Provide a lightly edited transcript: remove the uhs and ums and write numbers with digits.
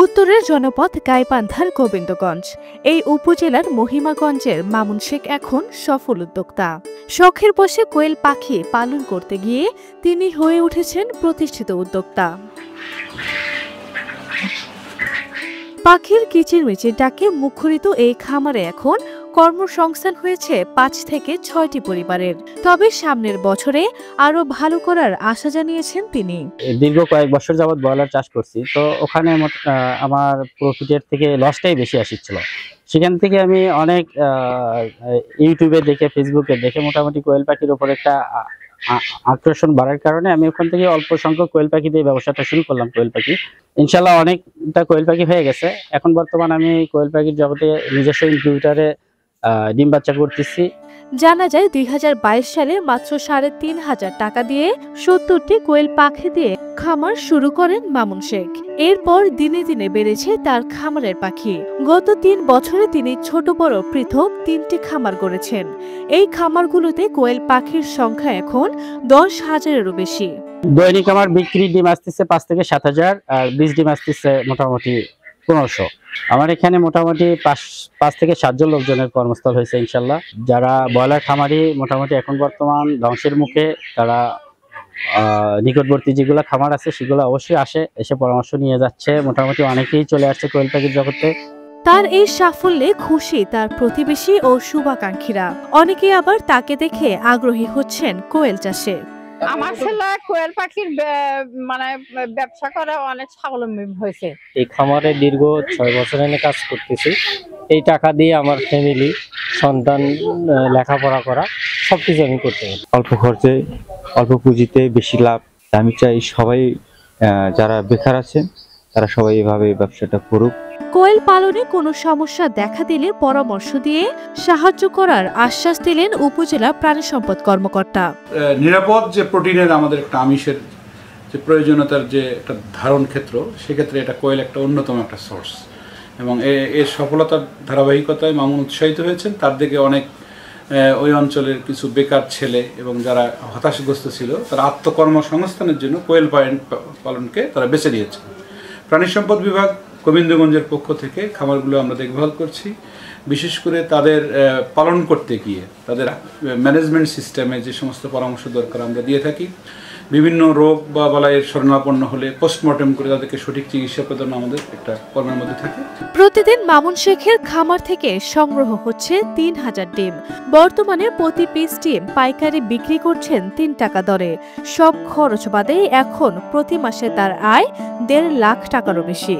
উত্তরের জনপদ গাইবান্ধার গোবিন্দগঞ্জ। এই উপজেলার মহিমাগঞ্জের মামুন শেখ এখন সফল উদ্যোক্তা। শখের বশে কোয়েল পাখি পালন করতে গিয়ে তিনি হয়ে উঠেছেন প্রতিষ্ঠিত উদ্যোক্তা। পাখির কিচিরমিচির ডাকে মুখরিত এই খামারে এখন কর্মসংস্থান হয়েছে ৫ থেকে ৬টি পরিবারের। তবে সামনের বছরে আরো ভালো করার আশা জানিয়েছেন তিনি। দীর্ঘ কয়েক বছর যাবত ব্রয়লার চাষ করছি, তো ওখানে আমার প্রফিটের থেকে লসটাই বেশি আসছিল। সেখান থেকে আমি অনেক ইউটিউবে দেখে, ফেসবুকে দেখে মোটামুটি কোয়েল পাখির উপর একটা আকর্ষণ বাড়ার কারণে আমি ওখান থেকে অল্প সংখ্যক কোয়েল পাখি দিয়ে ব্যবসাটা শুরু করলাম। কোয়েল পাখি ইনশাল্লাহ অনেকটা কোয়েল পাখি হয়ে গেছে। এখন বর্তমান আমি কোয়েল পাখির জগতে নিজস্ব ইনকিউবেটরে ডিম বাচ্চা করতেছি। জানা যায় ২০২২ সালে মাত্র ৩,৫০০ টাকা দিয়ে ৭০টি কোয়েল পাখি দিয়ে খামার শুরু করেন মামুন শেখ। এরপর দিনে দিনে বেড়েছে তার খামারের পাখি। গত ৩ বছরে তিনি ছোট বড় পৃথক ৩টি খামার গড়েছেন। এই খামারগুলোতে কোয়েল পাখির সংখ্যা এখন ১০,০০০-এরও বেশি। দৈনিক আমার বিক্রি ডিম আসতেছে ৫ থেকে ৭,০০০, আর বীজ ডিম আসতেছে মোটামুটি ১৫০০। আমার এখানে মোটামুটি ৫ থেকে ৭ জন লোকজনের কর্মস্থল হয়েছে ইনশাল্লাহ। যারা ব্রয়লার খামারি মোটামুটি এখন বর্তমান ধ্বংসের মুখে, তারা নিকটবর্তী যেগুলো খামার আছে সেগুলো অবশ্যই এসে পরামর্শ নিয়ে যাচ্ছে। মোটামুটি অনেকেই চলে আসছে কোয়েল পাখির জগতে। তার এই সাফল্যে খুশি তার প্রতিবেশী ও শুভাকাঙ্ক্ষীরা। অনেকে আবার তাকে দেখে আগ্রহী হচ্ছেন কোয়েল চাষে। আমার ছেলে কোয়েল পাখির মানে ব্যবসা করে অনেক স্বাবলম্বী হয়েছে। এই খামারে দীর্ঘ ৬ বছর এনে কাজ করতেছি। এই টাকা দিয়ে আমার ফ্যামিলি, সন্তান লেখাপড়া করা সবকিছু আমি করতে পারি। অল্প খরচে, অল্প পুঁজিতে বেশি লাভ। আমি চাই সবাই যারা বেকার আছেন তারা সবাই এভাবে ব্যবসাটা করুক। কোয়েল পালনে কোনো সমস্যা দেখা দিলে পরামর্শ দিয়ে সাহায্য করার আশ্বাস দিলেন উপজেলা প্রাণী সম্পদ কর্মকর্তা। নিরাপদ যে প্রোটিনের আমাদের একটা আমিষের যে প্রয়োজনীয়তার যে একটা ধারণ ক্ষেত্র, সেক্ষেত্রে এটা কোয়েল একটা অন্যতম একটা সোর্স, এবং এর সফলতার ধারাবাহিকতায় মামুন উৎসাহিত হয়েছেন। তার দিকে অনেক ওই অঞ্চলের কিছু বেকার ছেলে এবং যারা হতাশাগ্রস্ত ছিল, তারা আত্মকর্মসংস্থানের জন্য কোয়েল পালনকে তারা বেছে নিয়েছে। প্রাণী সম্পদ বিভাগ গোবিন্দগঞ্জের পক্ষ থেকে খামারগুলো আমরা দেখভাল করছি। বিশেষ করে তাদের পালন করতে গিয়ে তাদের ম্যানেজমেন্ট সিস্টেমে যে সমস্ত পরামর্শ দরকার আমরা দিয়ে থাকি। বিভিন্ন রোগ বা বালাইয়ের শরণাপন্ন হলে পোস্টমর্টেম করে তাদেরকে সঠিক চিকিৎসা প্রদান আমাদের একটা কর্মের মধ্যে থাকে। প্রতিদিন মামুন শেখের খামার থেকে সংগ্রহ হচ্ছে ৩,০০০ ডিম। বর্তমানে প্রতি পিস ডিম পাইকারি বিক্রি করছেন ৩ টাকা দরে। সব খরচ বাদে এখন প্রতি মাসে তার আয় ১.৫ লাখ টাকারও বেশি।